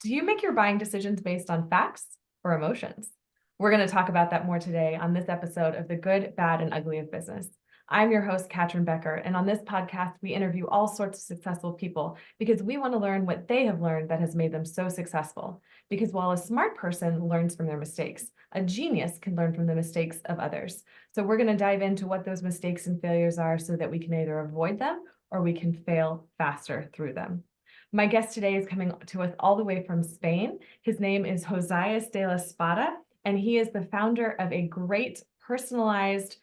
Do you make your buying decisions based on facts or emotions? We're going to talk about that more today on this episode of The Good, Bad, and Ugly of Business. I'm your host, Catryn Becker, and on this podcast, we interview all sorts of successful people because we want to learn what they have learned that has made them so successful. Because while a smart person learns from their mistakes, a genius can learn from the mistakes of others. So we're going to dive into what those mistakes and failures are so that we can either avoid them or we can fail faster through them. My guest today is coming to us all the way from Spain. His name is Josias De La Espada, and he is the founder of a great personalized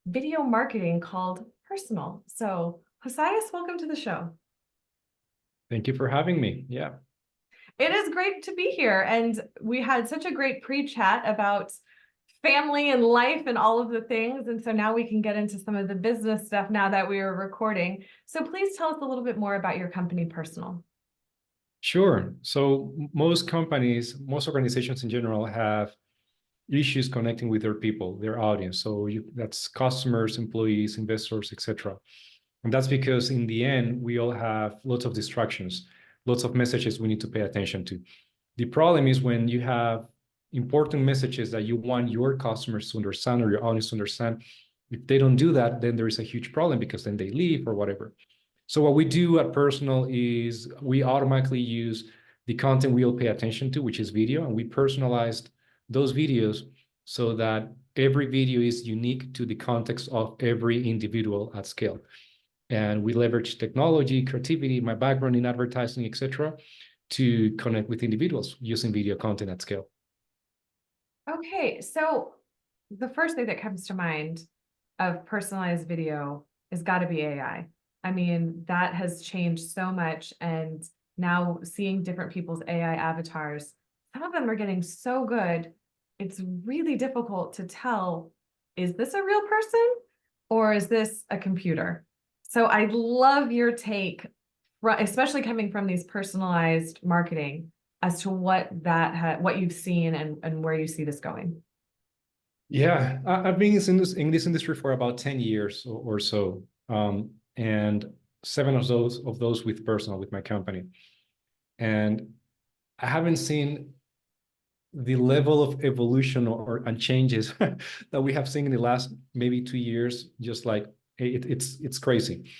video marketing called Pirsonal. So, Josias, welcome to the show. Thank you for having me. Yeah. It is great to be here. And we had such a great pre-chat about family and life and all of the things. And so now we can get into some of the business stuff now that we are recording. So please tell us a little bit more about your company, Pirsonal. Sure. So most companies, most organizations in general have issues connecting with their people, their audience. So that's customers, employees, investors, etc. And that's because in the end, we all have lots of distractions, lots of messages we need to pay attention to. The problem is when you have important messages that you want your customers to understand or your audience to understand. If they don't do that, then there is a huge problem because then they leave or whatever. So what we do at Pirsonal is we automatically use the content we all pay attention to, which is video, and we personalized those videos so that every video is unique to the context of every individual at scale. And we leverage technology, creativity, my background in advertising, etc., to connect with individuals using video content at scale. Okay, so the first thing that comes to mind of personalized video has got to be AI. I mean, that has changed so much. And now seeing different people's AI avatars, some of them are getting so good. It's really difficult to tell, is this a real person or is this a computer? So I love your take, especially coming from these personalized marketing, as to what what you've seen and where you see this going. Yeah, I've been in this industry for about 10 years or so, and 7 of those with Pirsonal, with my company. And I haven't seen the level of evolution and changes that we have seen in the last maybe 2 years. Just like it's crazy.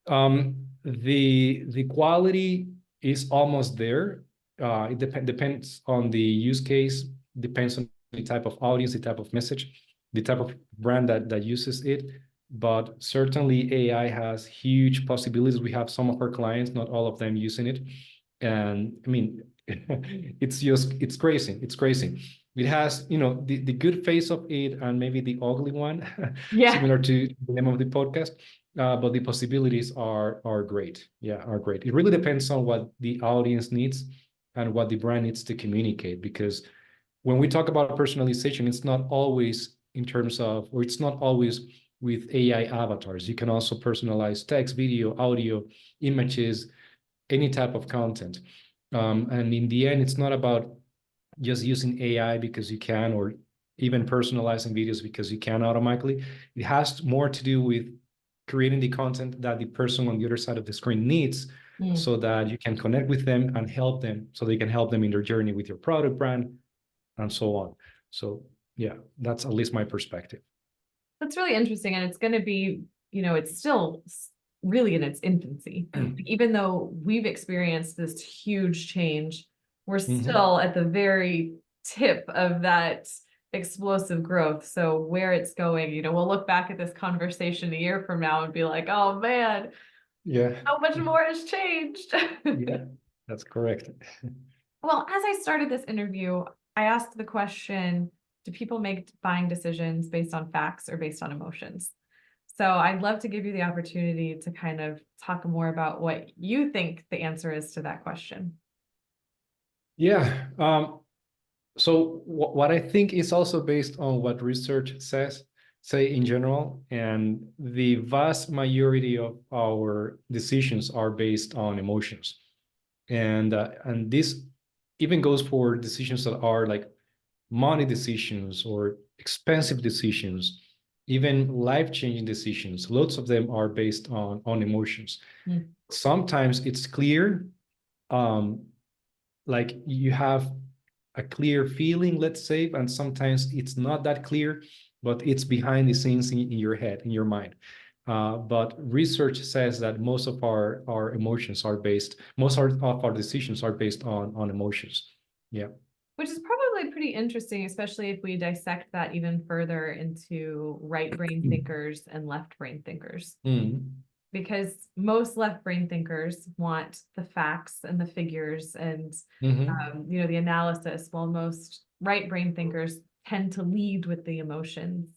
The quality is almost there. It depends on the use case, depends on the type of audience, the type of message, the type of brand that uses it. But certainly AI has huge possibilities. We have some of our clients, not all of them, using it. And I mean, it's crazy. It's crazy. It has, the good face of it and maybe the ugly one, Yeah. similar to the name of the podcast. But the possibilities are great. Yeah, are great. It really depends on what the audience needs and what the brand needs to communicate. Because when we talk about personalization, it's not always in terms of, or it's not always with AI avatars. You can also personalize text, video, audio, images, any type of content. And in the end, it's not about just using AI because you can, or even personalizing videos because you can automatically. It has more to do with creating the content that the person on the other side of the screen needs, so that you can connect with them and help them, so they can help them in their journey with your product, brand, and so on. So yeah, that's at least my perspective. That's really interesting. And it's going to be, it's still really in its infancy. Even though we've experienced this huge change, we're still at the very tip of that explosive growth. So where it's going, we'll look back at this conversation a year from now and be like, oh man, yeah, how much more has changed. yeah, that's correct. Well, as I started this interview, I asked the question, do people make buying decisions based on facts or based on emotions? So I'd love to give you the opportunity to kind of talk more about what you think the answer is to that question. Yeah. So what I think is also based on what research say in general, and the vast majority of our decisions are based on emotions. And this even goes for decisions that are like money decisions or expensive decisions, even life-changing decisions. Lots of them are based on emotions. Sometimes it's clear, like you have a clear feeling, let's say, and sometimes it's not that clear, but it's behind the scenes in your head, in your mind. But research says that most of our emotions are based, of our decisions are based on emotions. Yeah. Which is probably pretty interesting, especially if we dissect that even further into right brain thinkers and left brain thinkers. Mm. Because most left brain thinkers want the facts and the figures and the analysis, while most right brain thinkers tend to lead with the emotions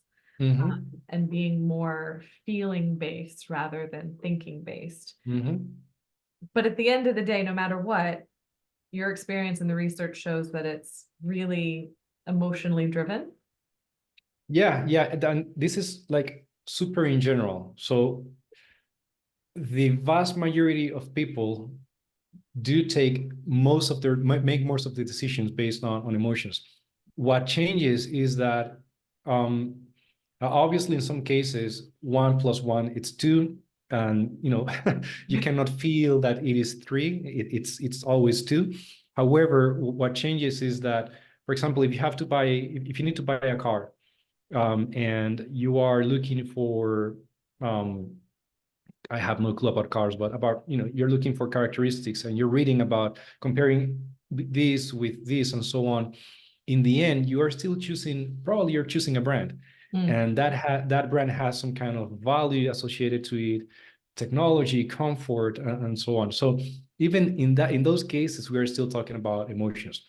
and being more feeling based rather than thinking based. But at the end of the day, no matter what, your experience and the research shows that it's really emotionally driven. Yeah, and this is like super in general. So the vast majority of people do take make most of the decisions based on emotions. What changes is that obviously in some cases 1 + 1 it's 2, and you cannot feel that it is 3. It's always 2. However, what changes is that, for example, if you need to buy a car, and you are looking for I have no clue about cars, but about, you're looking for characteristics and you're reading about comparing this with this and so on. In the end, you are still probably you're choosing a brand, and that brand has some kind of value associated to it, technology, comfort, and so on. So even in those cases, we are still talking about emotions.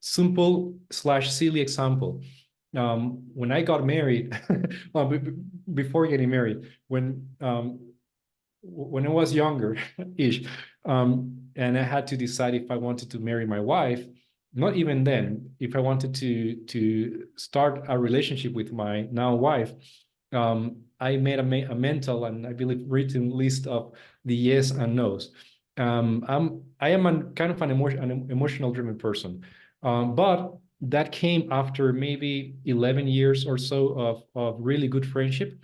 Simple/silly example. When I got married, well, before getting married, when I was younger ish, and I had to decide if I wanted to marry my wife, not even then, if I wanted to start a relationship with my now wife, I made a mental and I believe written list of the yes and no's. I am kind of an emotional driven person, but that came after maybe 11 years or so of really good friendship.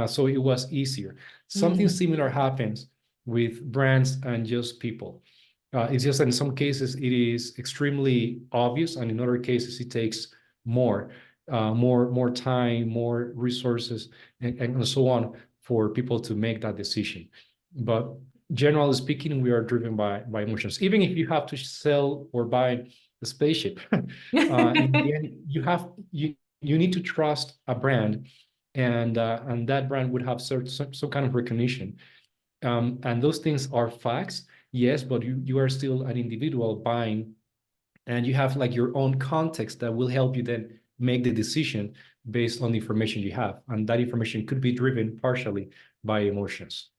So it was easier. Something similar happens with brands and just people. It's just that in some cases it is extremely obvious, and in other cases it takes more time, more resources, and so on for people to make that decision. But generally speaking, we are driven by emotions. Even if you have to sell or buy a spaceship, in the end, you need to trust a brand, and that brand would have some kind of recognition. And those things are facts, yes, but you are still an individual buying, and you have like your own context that will help you then make the decision based on the information you have. And that information could be driven partially by emotions.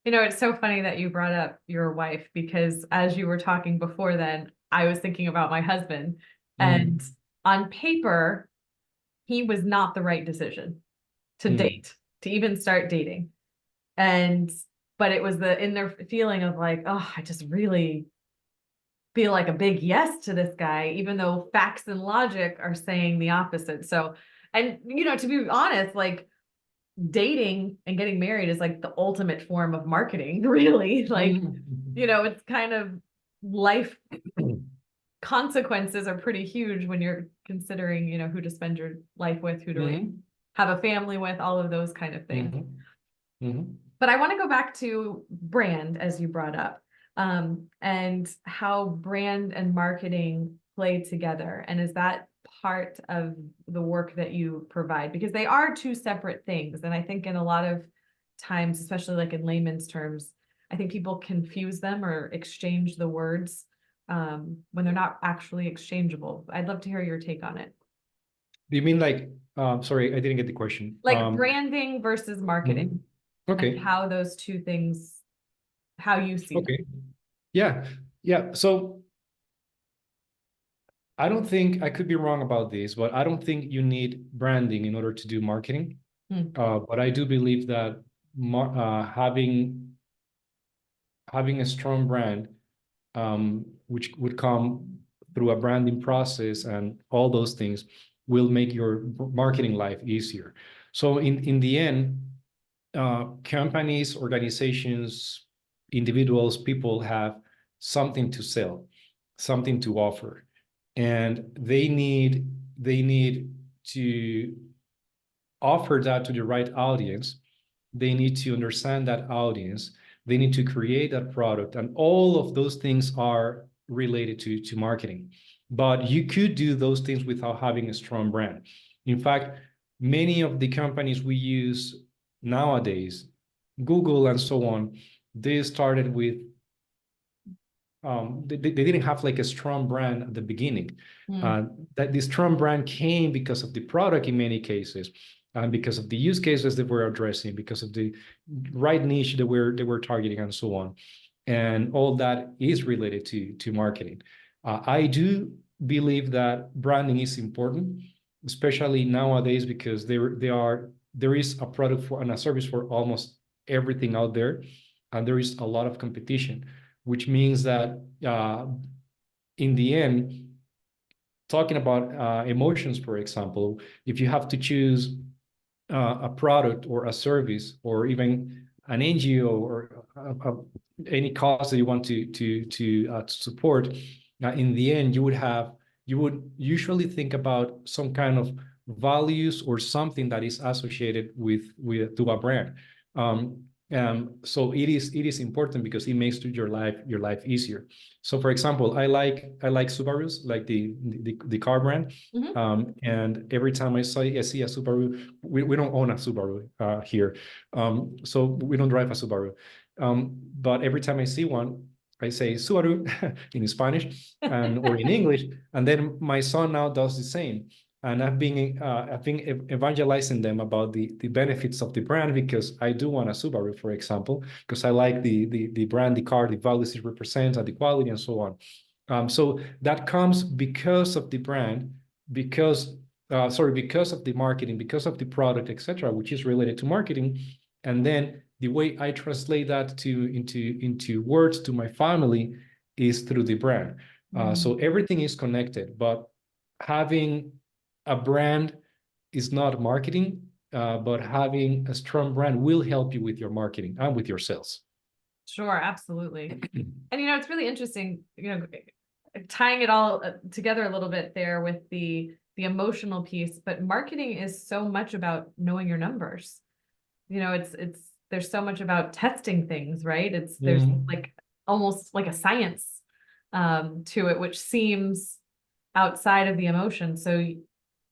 It's so funny that you brought up your wife, because as you were talking before then, I was thinking about my husband. And on paper, he was not the right decision to date, to even start dating. But it was the inner feeling of like, oh, I just really feel like a big yes to this guy, even though facts and logic are saying the opposite. So, and to be honest, like dating and getting married is like the ultimate form of marketing, really. Like, it's kind of life consequences are pretty huge when you're considering, who to spend your life with, who to have a family with, all of those kind of things. But I want to go back to brand, as you brought up, and how brand and marketing play together. And is that part of the work that you provide? Because they are two separate things. And I think in a lot of times, especially like in layman's terms, I think people confuse them or exchange the words when they're not actually exchangeable. I'd love to hear your take on it. Do you mean like, sorry, I didn't get the question. Like branding versus marketing. Okay. And how those two things, how you see them. Okay. Yeah. So I don't think, I could be wrong about this, but I don't think you need branding in order to do marketing. But I do believe that having a strong brand, which would come through a branding process and all those things, will make your marketing life easier. So in the end, companies, organizations, individuals, people have something to sell, something to offer, and they need to offer that to the right audience. They need to understand that audience. They need to create that product, and all of those things are related to marketing. But you could do those things without having a strong brand. In fact, many of the companies we use nowadays, Google and so on, they started with they didn't have like a strong brand at the beginning. That the strong brand came because of the product in many cases, and because of the use cases that we're addressing, because of the right niche that we're targeting, and so on. And all that is related to marketing. I do believe that branding is important, especially nowadays, because there is a product for and a service for almost everything out there, and there is a lot of competition, which means that in the end, talking about emotions, for example, if you have to choose a product or a service, or even an NGO, or any cause that you want to support, in the end, you would usually think about some kind of values or something that is associated with to a brand. So it is important because it makes your life easier. So, for example, I like Subarus, like the car brand. And every time I see a Subaru, we don't own a Subaru here, so we don't drive a Subaru. But every time I see one, I say Subaru in Spanish or in English, and then my son now does the same. And I've been evangelizing them about the benefits of the brand, because I do want a Subaru, for example, because I like the brand, the car, the values it represents, and the quality, and so on. So that comes because of the brand, because of the marketing, because of the product, etc., which is related to marketing. And then the way I translate that into words to my family is through the brand. So everything is connected, but having a brand is not marketing, but having a strong brand will help you with your marketing and with your sales. Sure, absolutely. And it's really interesting, tying it all together a little bit there with the emotional piece, but marketing is so much about knowing your numbers. There's so much about testing things, right? There's like almost like a science to it, which seems outside of the emotion. So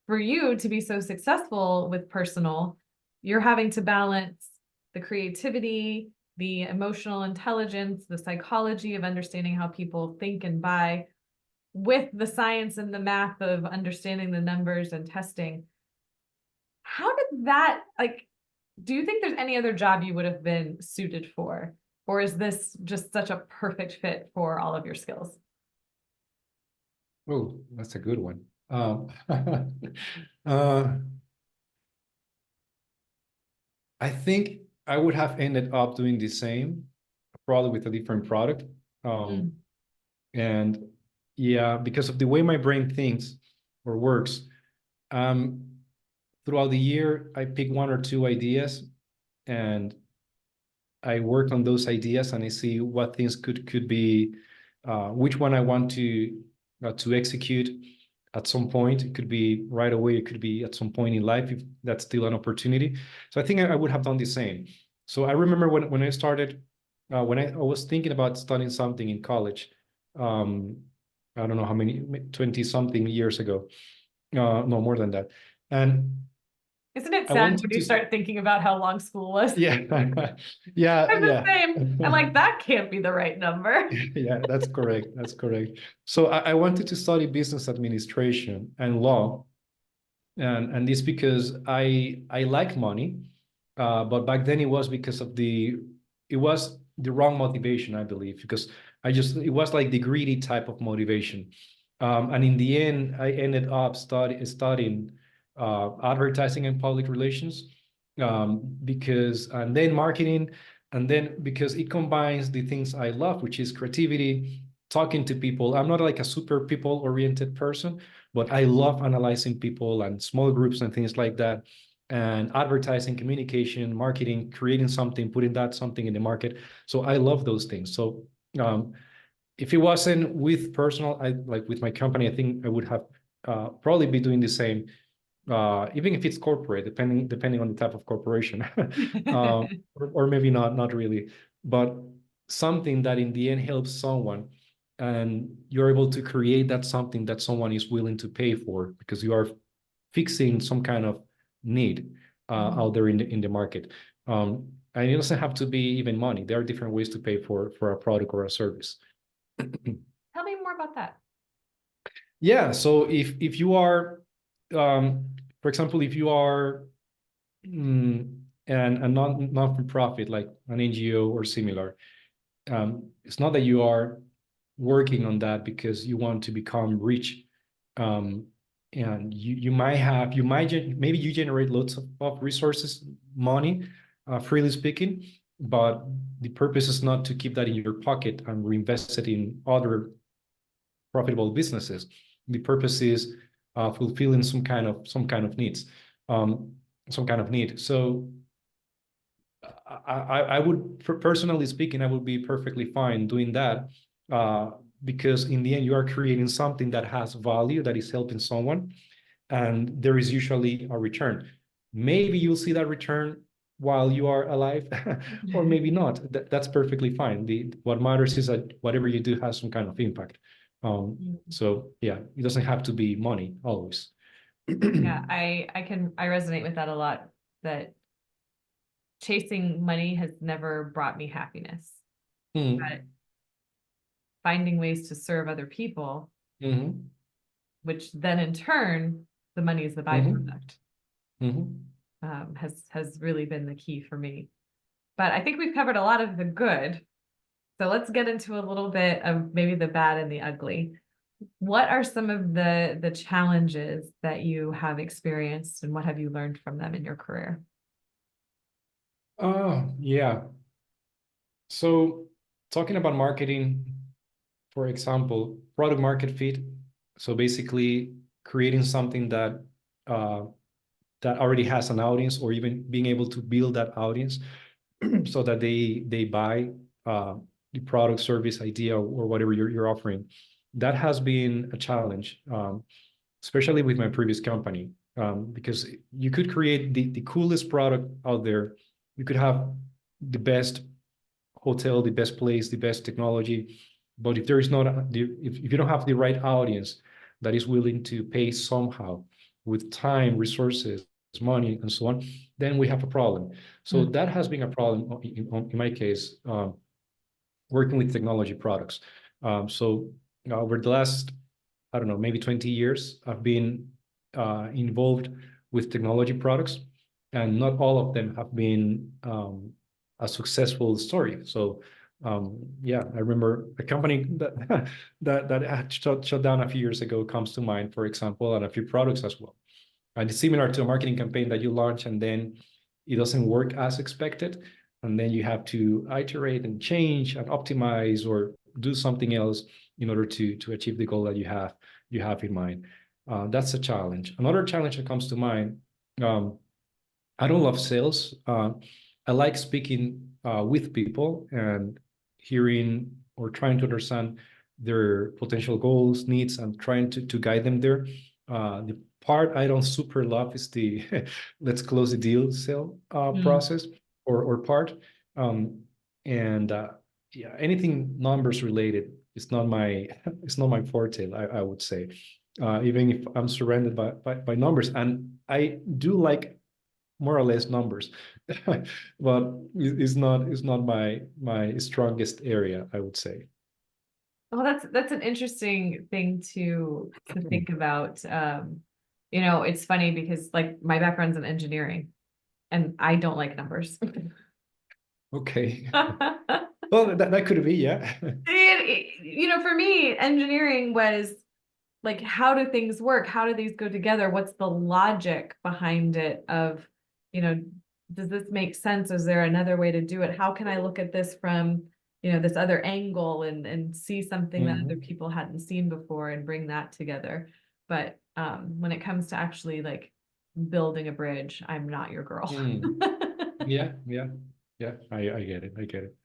for you to be so successful with Pirsonal, you're having to balance the creativity, the emotional intelligence, the psychology of understanding how people think and buy, with the science and the math of understanding the numbers and testing. How did that, do you think there's any other job you would have been suited for? Or is this just such a perfect fit for all of your skills? Oh, that's a good one. I think I would have ended up doing the same, probably with a different product. And yeah, because of the way my brain thinks or works, throughout the year, I pick one or two ideas, and I work on those ideas, and I see what things could be, which one I want to execute at some point. It could be right away, it could be at some point in life, if that's still an opportunity. So I think I would have done the same. So I remember when I started, when I was thinking about studying something in college, I don't know how many, 20 something years ago, no more than that. And isn't it sad when you start thinking about how long school was? Yeah. Yeah. I'm the same. I'm like, that can't be the right number. Yeah, that's correct. That's correct. So I wanted to study business administration and law. And this because I like money. But back then it was because of it was the wrong motivation, I believe, because it was like the greedy type of motivation. And in the end, I ended up studying advertising and public relations, and then marketing, and then because it combines the things I love, which is creativity, talking to people. I'm not like a super people-oriented person, but I love analyzing people and small groups and things like that. And advertising, communication, marketing, creating something, putting that something in the market. So I love those things. So if it wasn't with personal, I like with my company, I think I would have probably be doing the same, even if it's corporate, depending on the type of corporation, or maybe not really, but something that in the end helps someone, and you're able to create that something that someone is willing to pay for because you are fixing some kind of need out there in the market. And it doesn't have to be even money. There are different ways to pay for a product or a service. Tell me more about that. Yeah. So if you are, for example, if you are a non-for-profit like an NGO or similar, it's not that you are working on that because you want to become rich. And maybe you generate lots of resources, money, freely speaking, but the purpose is not to keep that in your pocket and reinvest it in other profitable businesses. The purpose is fulfilling some kind of needs, some kind of need. So I would, personally speaking, I would be perfectly fine doing that, because in the end you are creating something that has value, that is helping someone, and there is usually a return. Maybe you'll see that return while you are alive, or maybe not. That's perfectly fine. What matters is that whatever you do has some kind of impact. So yeah, it doesn't have to be money always. Yeah, I resonate with that a lot, that chasing money has never brought me happiness. But finding ways to serve other people, which then in turn, the money is the byproduct, has really been the key for me. But I think we've covered a lot of the good. So let's get into a little bit of maybe the bad and the ugly. What are some of the challenges that you have experienced, and what have you learned from them in your career? Oh, yeah. So talking about marketing, for example, product market fit. So basically creating something that that already has an audience, or even being able to build that audience so that they buy the product, service, idea, or whatever you're offering. That has been a challenge, especially with my previous company, because you could create the coolest product out there. You could have the best hotel, the best place, the best technology, but if there is not if you don't have the right audience that is willing to pay somehow with time, resources, money, and so on, then we have a problem. So that has been a problem in my case, working with technology products. So over the last, I don't know, maybe 20 years, I've been involved with technology products, and not all of them have been a successful story. So yeah, I remember a company that that had shut down a few years ago comes to mind, for example, and a few products as well. And it's similar to a marketing campaign that you launch and then it doesn't work as expected. And then you have to iterate and change and optimize or do something else in order to achieve the goal that you have in mind. That's a challenge. Another challenge that comes to mind, I don't love sales. I like speaking with people and hearing or trying to understand their potential goals, needs, and trying to guide them there. The part I don't super love is the let's close the deal sale process or part. And yeah, anything numbers related is not my it's not my forte, I would say. Even if I'm surrounded by numbers, and I do like more or less numbers, but it's not my strongest area, I would say. Well, that's an interesting thing to think about. It's funny because like my background's in engineering and I don't like numbers. Okay. Well, that could be, yeah. For me, engineering was like, how do things work? How do these go together? What's the logic behind it of, does this make sense? Is there another way to do it? How can I look at this from, this other angle and see something that other people hadn't seen before and bring that together? But when it comes to actually like building a bridge, I'm not your girl. Yeah, I get it. I get it.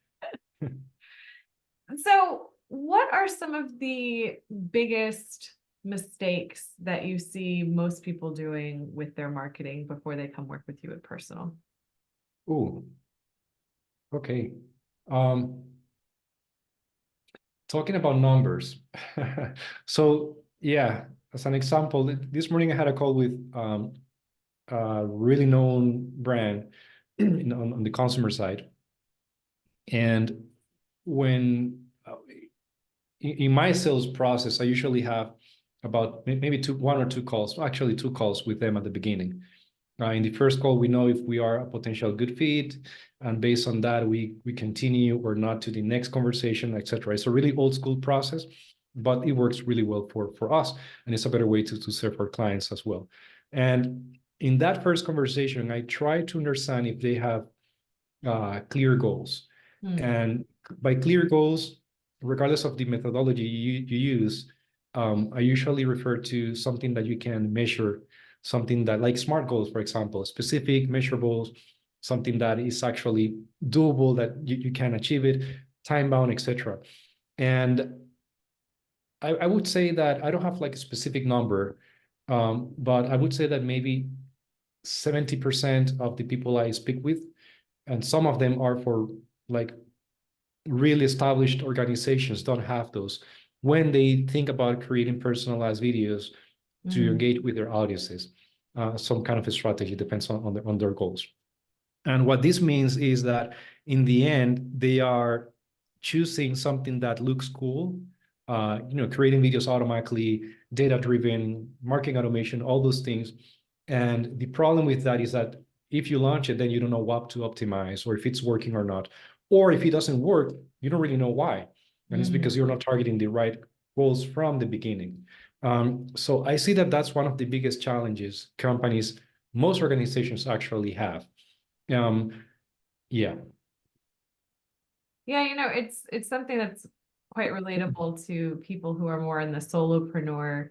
So What are some of the biggest mistakes that you see most people doing with their marketing before they come work with you at Pirsonal? Oh, okay. Um, Talking about numbers. So yeah, as an example, this morning I had a call with a really known brand on the consumer side. And when in my sales process, I usually have about maybe one or two calls, actually two calls with them at the beginning. In the first call, we know if we are a potential good fit, and based on that, we continue or not to the next conversation, etc. It's a really old school process, but it works really well for us, and it's a better way to serve our clients as well. And in that first conversation, I try to understand if they have clear goals. Hmm. And by clear goals, regardless of the methodology you use, I usually refer to something that you can measure, something that like SMART goals, for example, specific, measurables, something that is actually doable, that you can achieve it, time bound, etc. And I would say that I don't have like a specific number, but I would say that maybe 70% of the people I speak with, and some of them are for like really established organizations, don't have those when they think about creating personalized videos to Mm. engage with their audiences. Some kind of a strategy depends on their goals. And what this means is that in the end, they are choosing something that looks cool, creating videos automatically, data-driven, marketing automation, all those things. And the problem with that is that if you launch it, then you don't know what to optimize or if it's working or not. Or if it doesn't work, you don't really know why. And it's Mm. because you're not targeting the right goals from the beginning. So I see that that's one of the biggest challenges companies, most organizations actually have. Um, yeah. Yeah, it's something that's quite relatable to people who are more in the solopreneur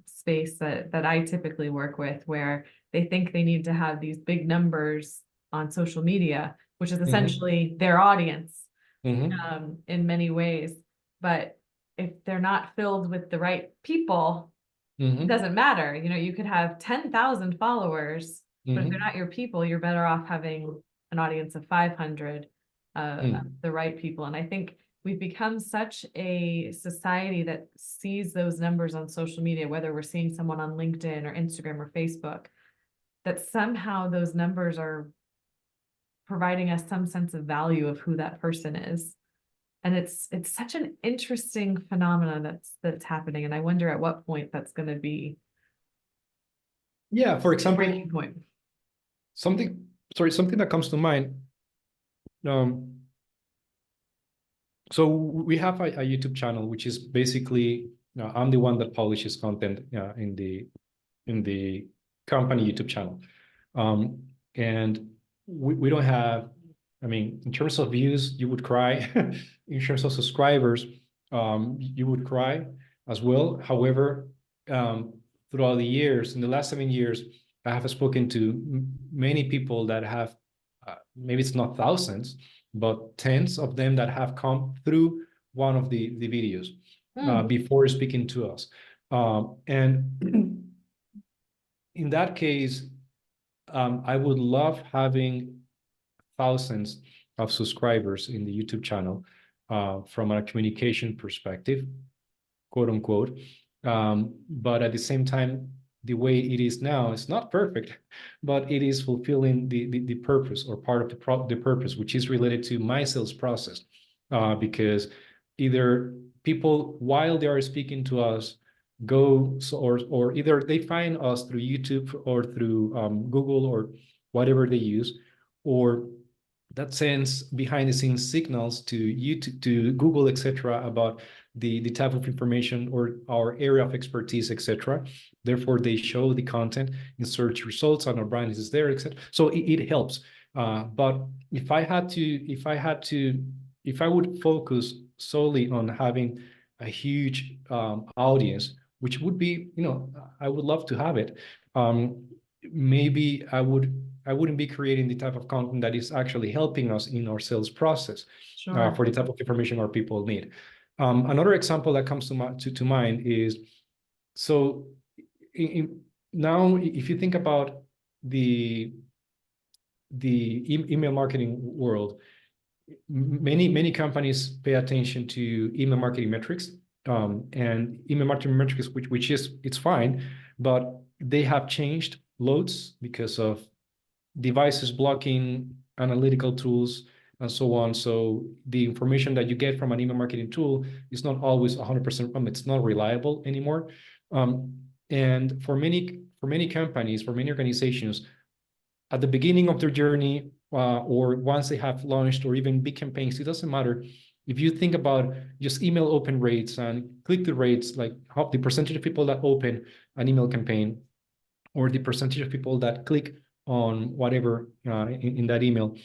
space that I typically work with, where they think they need to have these big numbers on social media, which is Mm-hmm. essentially their audience Mm-hmm. in many ways. But if they're not filled with the right people, it Mm-hmm. doesn't matter. You could have 10,000 followers, but if they're Mm-hmm. not your people, you're better off having an audience of 500, of Mm. the right people. And I think we've become such a society that sees those numbers on social media, whether we're seeing someone on LinkedIn or Instagram or Facebook, that somehow those numbers are providing us some sense of value of who that person is. And it's such an interesting phenomenon that's happening. And I wonder at what point that's going to be Yeah, for a example, breaking point. something that comes to mind. Um, so we have a YouTube channel, which is basically, I'm the one that publishes content in the company YouTube channel. Um, and we don't have, I mean, in terms of views, you would cry. In terms of subscribers, you would cry as well. However, um, throughout the years, in the last 7 years, I have spoken to many people that have, maybe it's not thousands, but tens of them that have come through one of the videos Hmm. before speaking to us. And in that case, I would love having thousands of subscribers in the YouTube channel from a communication perspective, quote unquote. But at the same time, the way it is now, it's not perfect, but it is fulfilling the purpose or part of the purpose, which is related to my sales process. Because either people, while they are speaking to us, or either they find us through YouTube or through Google or whatever they use, or that sends behind the scenes signals to YouTube, to Google, etc., about the type of information or our area of expertise, etc. Therefore, they show the content in search results and our brand is there, etc. So it helps. But if I would focus solely on having a huge audience, which would be, I would love to have it. Maybe I wouldn't be creating the type of content that is actually helping us in our sales process Sure. for the type of information our people need. Another example that comes to mind is, so now if you think about the email marketing world, many companies pay attention to email marketing metrics, and email marketing metrics, which is, it's fine, but they have changed loads because of devices blocking, analytical tools, and so on. So the information that you get from an email marketing tool is not always 100%, it's not reliable anymore. And for many companies, for many organizations, at the beginning of their journey, or once they have launched, or even big campaigns, it doesn't matter. If you think about just email open rates and click-through rates, like how the percentage of people that open an email campaign, or the percentage of people that click on whatever in that email,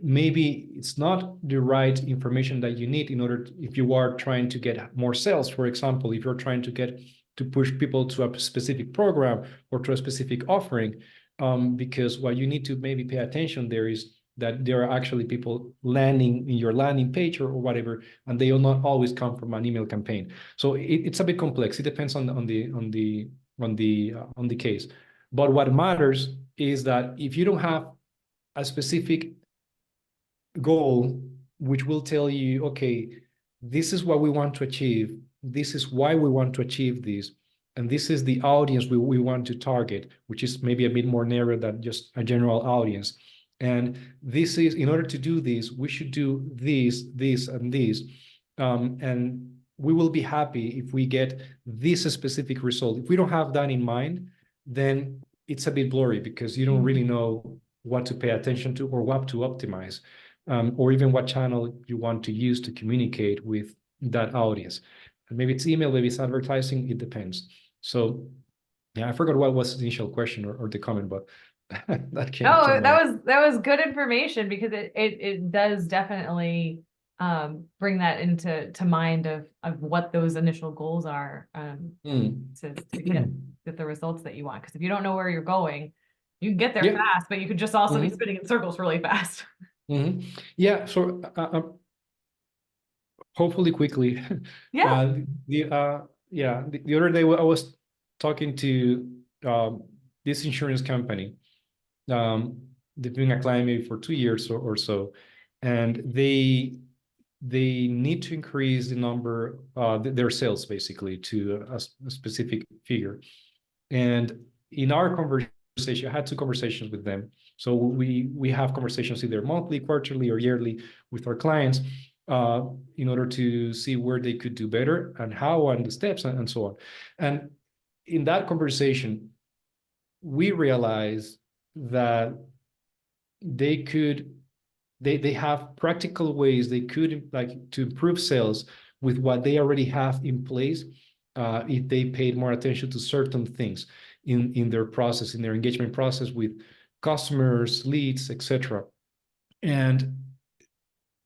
maybe it's not the right information that you need in order to, if you are trying to get more sales, for example, if you're trying to push people to a specific program or to a specific offering, because what you need to maybe pay attention there is that there are actually people landing in your landing page or whatever, and they will not always come from an email campaign. So it's a bit complex. It depends on the case. But what matters is that if you don't have a specific goal, which will tell you, okay, this is what we want to achieve, this is why we want to achieve this, and this is the audience we want to target, which is maybe a bit more narrow than just a general audience. And this is, in order to do this, we should do this, and this. And we will be happy if we get this specific result. If we don't have that in mind, then it's a bit blurry, because you don't really know what to pay attention to or what to optimize, or even what channel you want to use to communicate with that audience. And maybe it's email, maybe it's advertising, it depends. So yeah, I forgot what was the initial question or the comment, but that came to mind. That was good information, because it does definitely bring that into mind of what those initial goals are, to get the results that you want. Because if you don't know where you're going, you can get there fast, but you could just also be spinning in circles really fast. Yeah, so hopefully quickly. Yeah. The other day I was talking to this insurance company. They've been a client maybe for 2 years or so, and they need to increase the number, their sales basically to a specific figure. And in our conversation, I had 2 conversations with them. So we have conversations either monthly, quarterly, or yearly with our clients, in order to see where they could do better and how, and the steps, and so on. And in that conversation, we realized that they have practical ways they could, like, to improve sales with what they already have in place, if they paid more attention to certain things in their process, in their engagement process with customers, leads, etc. And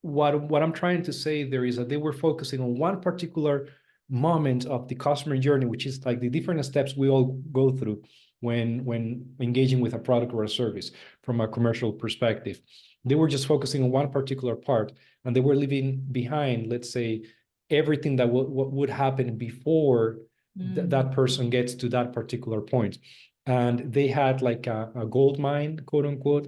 what I'm trying to say there is that they were focusing on one particular moment of the customer journey, which is like the different steps we all go through when engaging with a product or a service from a commercial perspective. They were just focusing on one particular part, and they were leaving behind, let's say, everything that would happen before that person gets to that particular point. And they had like a gold mine, quote unquote,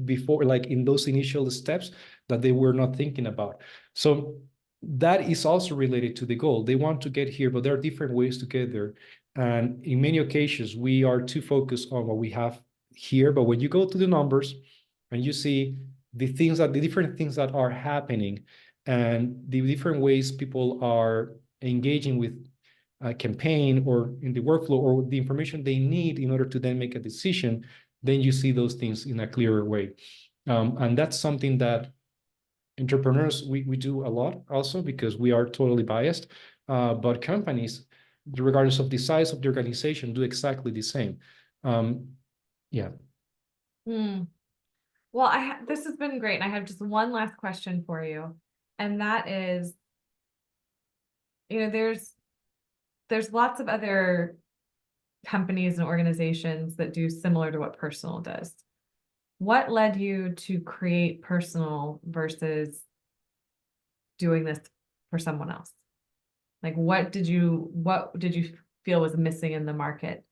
before, like in those initial steps that they were not thinking about. So that is also related to the goal. They want to get here, but there are different ways to get there. And in many occasions, we are too focused on what we have here. But when you go to the numbers and you see the different things that are happening, and the different ways people are engaging with a campaign or in the workflow, or the information they need in order to then make a decision, then you see those things in a clearer way. And that's something that entrepreneurs, we do a lot also, because we are totally biased, but companies, regardless of the size of the organization, do exactly the same. Yeah. Well, this has been great. And I have just one last question for you. And that is, there's lots of other companies and organizations that do similar to what Pirsonal does. What led you to create Pirsonal versus doing this for someone else? Like, what did you feel was missing in the market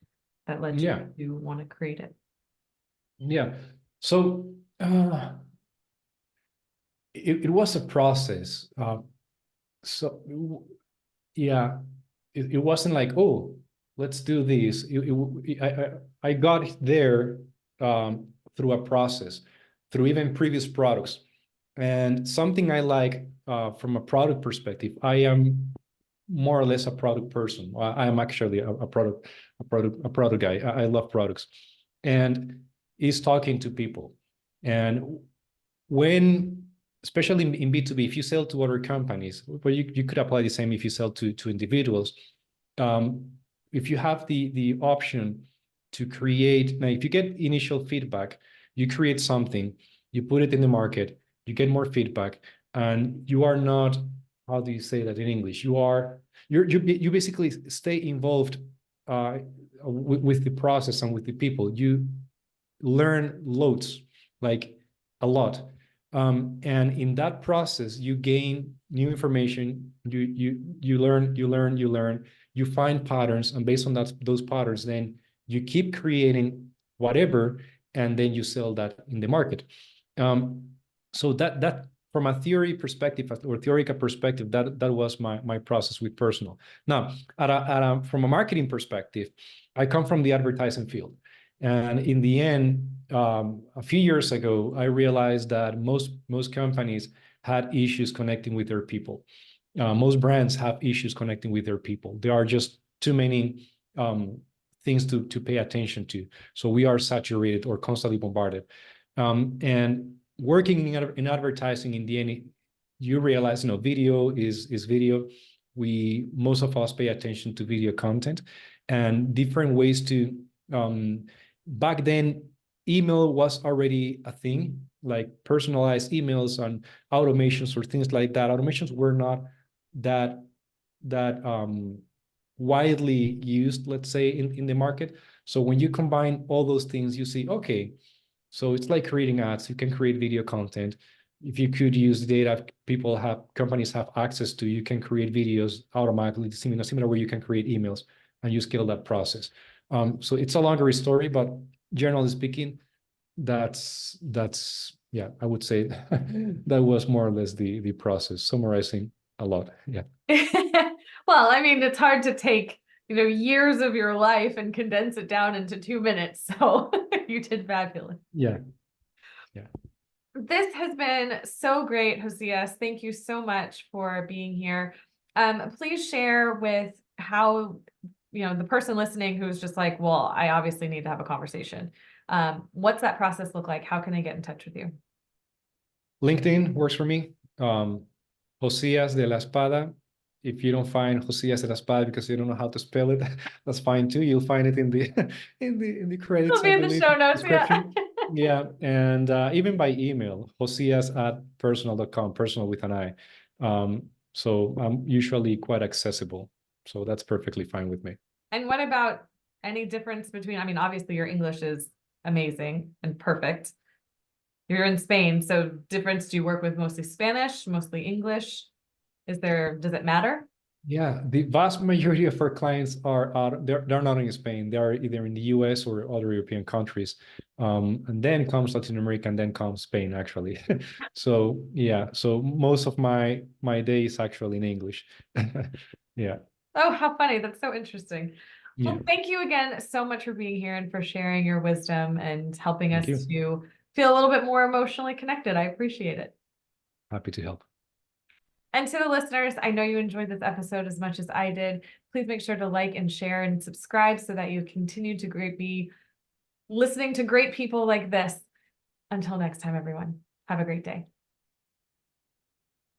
that led you Yeah, to want to create it? yeah. So it was a process. So yeah, it wasn't like, oh, let's do this. I got there through a process, through even previous products. And something I like from a product perspective, I am more or less a product person. I am actually a product guy. I love products, and is talking to people. And when, especially in B2B, if you sell to other companies, but you could apply the same if you sell to individuals. Um, if you have the option to create, now if you get initial feedback, you create something, you put it in the market, you get more feedback, and you are not, how do you say that in English? You basically stay involved with the process and with the people. You learn loads, like a lot. And in that process, you gain new information. You learn. You find patterns, and based on those patterns, then you keep creating whatever, and then you sell that in the market. So that from a theory perspective or theoretical perspective, that was my process with Pirsonal. Now, from a marketing perspective, I come from the advertising field. And in the end, a few years ago, I realized that most companies had issues connecting with their people. Most brands have issues connecting with their people. There are just too many things to pay attention to. So we are saturated or constantly bombarded. And working in advertising, in the end, you realize, video is video. Most of us pay attention to video content and different ways to back then, email was already a thing, like personalized emails and automations or things like that. Automations were not that widely used, let's say, in the market. So when you combine all those things, you see, okay, so it's like creating ads. You can create video content. If you could use data companies have access to, you can create videos automatically, similar way you can create emails, and you scale that process. So it's a longer story, but generally speaking, that's yeah, I would say that was more or less the process, summarizing a lot. Yeah. Well, I mean, it's hard to take, years of your life and condense it down into 2 minutes. So you did fabulous. Yeah. Yeah. This has been so great, Josias. Thank you so much for being here. Please share with how, the person listening who's just like, well, I obviously need to have a conversation. What's that process look like? How can I get in touch with you? LinkedIn works for me. Josias De La Espada. If you don't find Josias De La Espada because you don't know how to spell it, that's fine too. You'll find it in the in the credits, It'll be I in the believe, show notes. description. Yeah. Yeah, and even by email, josias@pirsonal.com, personal with an I. So I'm usually quite accessible. So that's perfectly fine with me. And what about any difference between, I mean, obviously your English is amazing and perfect. You're in Spain, so difference, do you work with mostly Spanish, mostly English? Does it matter? Yeah, the vast majority of our clients are out, they're not in Spain. They are either in the US or other European countries. And then comes Latin America, and then comes Spain, actually. So yeah, so most of my day is actually in English. Yeah. Oh, how funny. That's so interesting. Yeah. Well, thank you again so much for being here and for sharing your wisdom and helping us Thank you. to feel a little bit more emotionally connected. I appreciate it. Happy to help. And to the listeners, I know you enjoyed this episode as much as I did. Please make sure to like and share and subscribe so that you continue to be listening to great people like this. Until next time, everyone, have a great day.